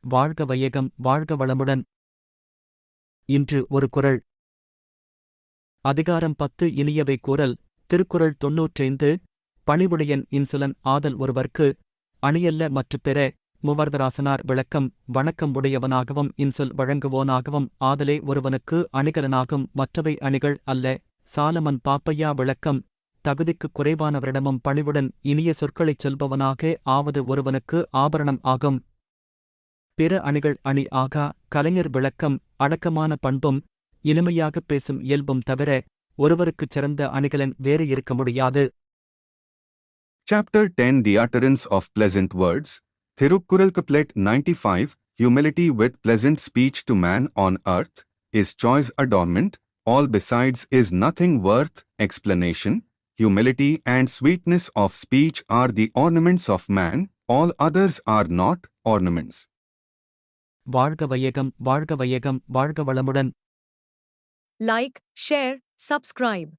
வாழ்க வையகம் வாழ்க வளமுடன். இன்று ஒரு குறள். அதிகாரம் 10 இனியவை கூறல். திருக்குறள் 95. பணிவுடையன் இன்சொலன் ஆதல் ஒருவர்க்கு அணியல்ல மற்றுப் பிற. மூவர்தராசனார் விளக்கம். வணக்கம் உடையவனாகவும் இன்சொல் வழங்குவோனாகவும் ஆதலே ஒருவனுக்கு அணிகலனாகும், மற்றவை அணிகள் அல்ல. சாலமன் பாப்பையா விளக்கம். தகுதிக்குக் குறைவானவரிடமும் பணிவுடன் இனிய சொற்களைச் சொல்பவனாக ஆவது ஒருவனுக்கு ஆபரணம் ஆகும். பிற அணிகள் அணி ஆகா. கலைஞர் விளக்கம். அடக்கமான பண்பும் இனிமையாகப் பேசும் இயல்பும் தவிர ஒருவருக்குச் சிறந்த அணிகலன் வேறு இருக்க முடியாது. Chapter 10 The Utterance of Pleasant Words. Thirukkural Couplet 95. Humility with pleasant speech to man on earth is choice adornment, all besides is nothing worth explanation. Humility and sweetness of speech are the ornaments of man, all others are not ornaments. வாழ்க வையகம் வாழ்க வையகம் வாழ்க வளமுடன். Like, share, subscribe.